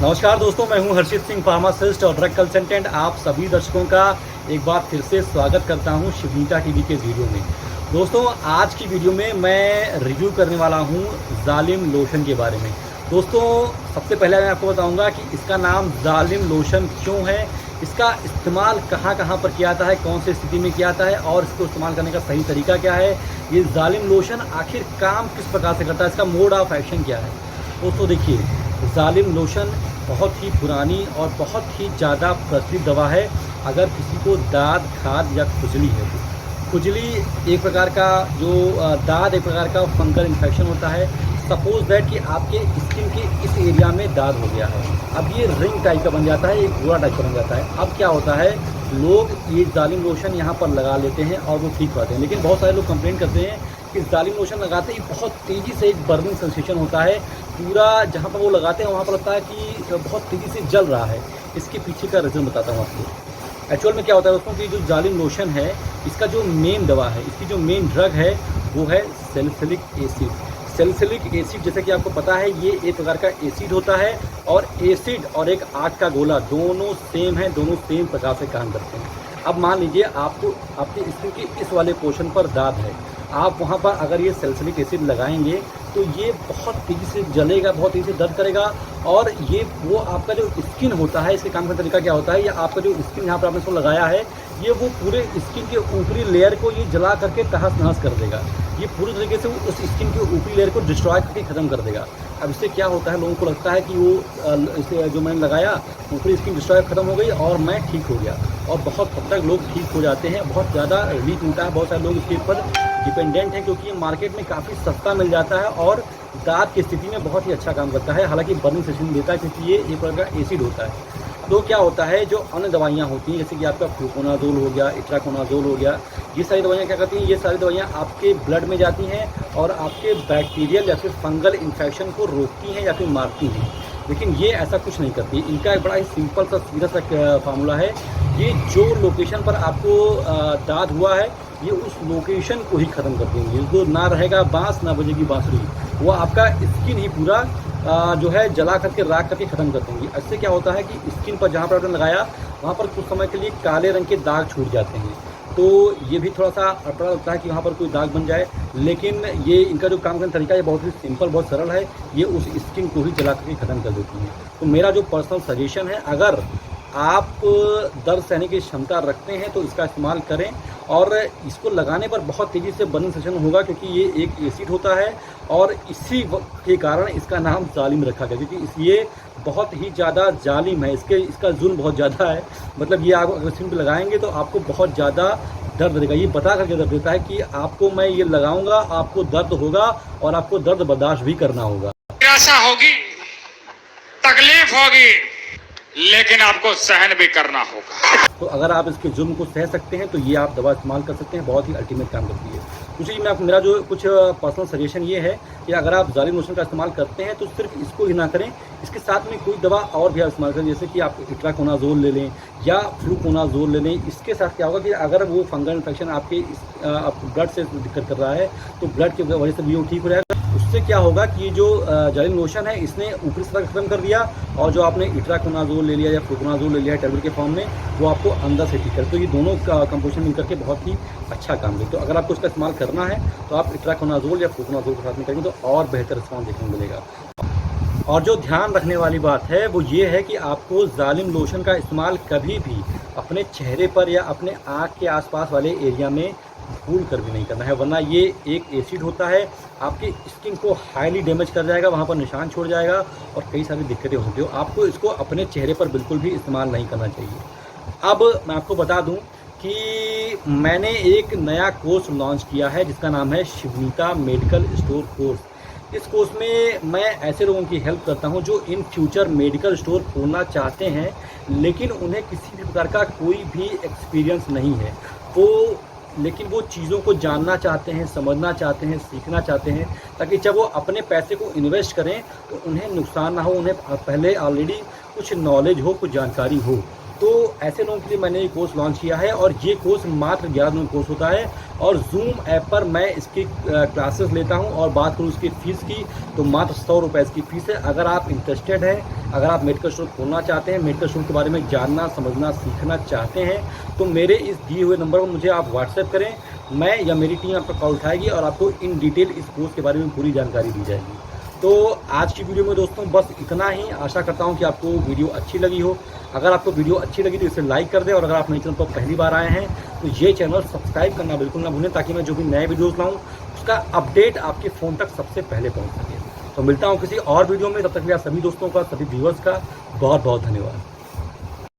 नमस्कार दोस्तों, मैं हूं हर्षित सिंह, फार्मासिस्ट और ड्रग कंसल्टेंट। आप सभी दर्शकों का एक बार फिर से स्वागत करता हूं शिवनीता टीवी के वीडियो में। दोस्तों, आज की वीडियो में मैं रिव्यू करने वाला हूं जालिम लोशन के बारे में। दोस्तों, सबसे पहले मैं आपको बताऊंगा कि इसका नाम जालिम लोशन क्यों है, इसका इस्तेमाल कहां कहां पर किया जाता है, कौन सी स्थिति में किया जाता है और इसको इस्तेमाल करने का सही तरीका क्या है। ये जालिम लोशन आखिर काम किस प्रकार से करता है, इसका मोड ऑफ एक्शन क्या है। दोस्तों देखिए, जालिम लोशन बहुत ही पुरानी और बहुत ही ज़्यादा प्रचलित दवा है। अगर किसी को दाद, खाद या खुजली है तो खुजली एक प्रकार का दाद एक प्रकार का फंगल इन्फेक्शन होता है। सपोज दैट कि आपके स्किन के इस एरिया में दाद हो गया है, अब ये रिंग टाइप का बन जाता है, एक गोला टाइप का बन जाता है। अब क्या होता है, लोग ये जालिम लोशन यहाँ पर लगा लेते हैं और वो ठीक होते हैं। लेकिन बहुत सारे लोग कंप्लेंट करते हैं कि जालिम लोशन लगाते ही बहुत तेज़ी से एक बर्निंग सेंसेशन होता है, पूरा जहाँ पर वो लगाते हैं वहाँ पर लगता है कि बहुत तेज़ी से जल रहा है। इसके पीछे का रीज़न बताता हूँ आपको। एक्चुअल में क्या होता है दोस्तों कि जो जालिम लोशन है, इसका जो मेन दवा है, इसकी जो मेन ड्रग है वो है सैलिसिलिक एसिड। सैलिसिलिक एसिड, जैसे कि आपको पता है, ये एक प्रकार का एसिड होता है और एसिड और एक आग का गोला दोनों सेम है, दोनों सेम प्रकार से काम करते हैं। अब मान लीजिए आपको आपके स्किन के इस वाले पोर्शन पर दाद है, आप वहाँ पर अगर ये सैलिसिलिक एसिड लगाएंगे तो ये बहुत तेज़ी से जलेगा, बहुत तेज़ी से दर्द करेगा। और ये वो आपका जो स्किन होता है, इसके काम का तरीका क्या होता है, या आपका जो स्किन यहाँ पर आपने इसको लगाया है, ये वो पूरे स्किन के ऊपरी लेयर को ये जला करके तहस नहस कर देगा। ये पूरी तरीके से उस स्किन के ऊपरी लेयर को डिस्ट्रॉय करके ख़त्म कर देगा। अब इससे क्या होता है, लोगों को लगता है कि वो इसे जो मैंने लगाया ऊपरी स्किन डिस्ट्रॉय ख़त्म हो गई और मैं ठीक हो गया, और बहुत हद तक लोग ठीक हो जाते हैं। बहुत ज़्यादा रिलीफ मिलता है, बहुत सारे लोग इसके ऊपर डिपेंडेंट हैं क्योंकि ये मार्केट में काफ़ी सस्ता मिल जाता है और दाद की स्थिति में बहुत ही अच्छा काम करता है। हालांकि बर्निंग सेंसेशन देता है क्योंकि ये एक प्रकार का एसिड होता है। तो क्या होता है, जो अन्य दवाइयाँ होती हैं जैसे कि आपका फ्लूकोनाजोल हो गया, इट्राकोनाजोल हो गया, ये सारी दवाइयाँ क्या करती हैं, ये सारी दवाइयाँ आपके ब्लड में जाती हैं और आपके बैक्टीरियल या फिर फंगल इन्फेक्शन को रोकती हैं या फिर मारती हैं। लेकिन ये ऐसा कुछ नहीं करती। इनका एक बड़ा ही सिंपल सा सीधा सा फार्मूला है। ये जो लोकेशन पर आपको दाद हुआ है, ये उस लोकेशन को ही ख़त्म कर देंगे। जो ना रहेगा बांस, ना बजेगी बांसुरी, वो आपका स्किन ही पूरा जो है जला करके राख करके ख़त्म कर देंगी। इससे क्या होता है कि स्किन पर जहाँ पर आपने लगाया वहाँ पर कुछ समय के लिए काले रंग के दाग छूट जाते हैं। तो ये भी थोड़ा सा अड़पड़ा लगता है कि वहाँ पर कोई दाग बन जाए, लेकिन ये इनका जो काम करने का तरीका है बहुत ही सिंपल, बहुत सरल है। ये उस स्किन को ही जला करके ख़त्म कर देती है। तो मेरा जो पर्सनल सजेशन है, अगर आप दर्द सहने की क्षमता रखते हैं तो इसका इस्तेमाल करें। और इसको लगाने पर बहुत तेज़ी से बर्निंग सेंसेशन होगा क्योंकि ये एक एसिड होता है और इसी के कारण इसका नाम जालिम रखा गया, क्योंकि ये बहुत ही ज़्यादा जालिम है, इसका जुल्म बहुत ज़्यादा है। मतलब ये आप अगर स्किन पर लगाएंगे तो आपको बहुत ज़्यादा दर्द देगा। ये बता करके दर्द देता है कि आपको मैं ये लगाऊंगा, आपको दर्द होगा और आपको दर्द बर्दाश्त भी करना होगा। निराशा होगी, तकलीफ होगी, लेकिन आपको सहन भी करना होगा। तो अगर आप इसके जुर्म को सह सकते हैं तो ये आप दवा इस्तेमाल कर सकते हैं, बहुत ही अल्टीमेट काम करती है। दूसरी मेरा जो कुछ पर्सनल सजेशन ये है कि अगर आप जालिम लोशन का इस्तेमाल करते हैं तो सिर्फ इसको ही ना करें, इसके साथ में कोई दवा और भी आप इस्तेमाल करें, जैसे कि आप इट्राकोनाजोल ले लें या फ्लूकोनाजोल ले लें। इसके साथ क्या होगा कि अगर वो फंगल इन्फेक्शन आपके ब्लड से दिक्कत कर रहा है तो ब्लड की वजह से भी वो ठीक हो जाएगा। उससे क्या होगा कि जो जालिम लोशन है इसने ऊपरी सतह खत्म कर दिया, और जो आपने इट्राकोनाजोल ले लिया या फ्लूकोनाजोल ले लिया टैबलेट के फॉर्म में, वो आपको अंदर से ठीक कर। तो ये दोनों का कंपोजिशन मिलकर के बहुत ही अच्छा काम दे। तो अगर आपको इसका इस्तेमाल करना है तो आप इट्राकोनाजोल या फ्लूकोनाजोल के साथ में करेंगे तो और बेहतर रिस्पॉन्स देखने को मिलेगा। और जो ध्यान रखने वाली बात है वो ये है कि आपको जालिम लोशन का इस्तेमाल कभी भी अपने चेहरे पर या अपने आँख के आसपास वाले एरिया में भूल कर भी नहीं करना है, वरना ये एक एसिड होता है, आपकी स्किन को हाईली डैमेज कर जाएगा, वहाँ पर निशान छोड़ जाएगा और कई सारी दिक्कतें हो सकती हो। आपको इसको अपने चेहरे पर बिल्कुल भी इस्तेमाल नहीं करना चाहिए। अब मैं आपको बता दूं कि मैंने एक नया कोर्स लॉन्च किया है जिसका नाम है शिवनीता मेडिकल स्टोर कोर्स। इस कोर्स में मैं ऐसे लोगों की हेल्प करता हूं जो इन फ्यूचर मेडिकल स्टोर खोलना चाहते हैं, लेकिन उन्हें किसी भी प्रकार का कोई भी एक्सपीरियंस नहीं है, लेकिन वो चीज़ों को जानना चाहते हैं, समझना चाहते हैं, सीखना चाहते हैं, ताकि जब वो अपने पैसे को इन्वेस्ट करें तो उन्हें नुकसान ना हो, उन्हें पहले ऑलरेडी कुछ नॉलेज हो, कुछ जानकारी हो। तो ऐसे लोगों के लिए मैंने ये कोर्स लॉन्च किया है और ये कोर्स मात्र 11 दिन कोर्स होता है और जूम ऐप पर मैं इसकी क्लासेस लेता हूँ। और बात करूँ इसकी फ़ीस की तो मात्र 100 रुपये इसकी फ़ीस है। अगर आप इंटरेस्टेड हैं, अगर आप मेडिकल स्टोर खोलना चाहते हैं, मेडिकल स्टोर के बारे में जानना, समझना, सीखना चाहते हैं तो मेरे इस दिए हुए नंबर पर मुझे आप व्हाट्सएप करें, मैं या मेरी टीम आपका कॉल उठाएगी और आपको इन डिटेल इस कोर्स के बारे में पूरी जानकारी दी जाएगी। तो आज की वीडियो में दोस्तों बस इतना ही। आशा करता हूं कि आपको वीडियो अच्छी लगी हो। अगर आपको वीडियो अच्छी लगी तो इसे लाइक कर दें और अगर आप मेरे चैनल पर पहली बार आए हैं तो ये चैनल सब्सक्राइब करना बिल्कुल ना भूलें, ताकि मैं जो भी नए वीडियोज़ लाऊँ उसका अपडेट आपके फ़ोन तक सबसे पहले पहुँच सके। तो मिलता हूँ किसी और वीडियो में, तब तक मेरा सभी दोस्तों का, सभी व्यूअर्स का बहुत बहुत धन्यवाद।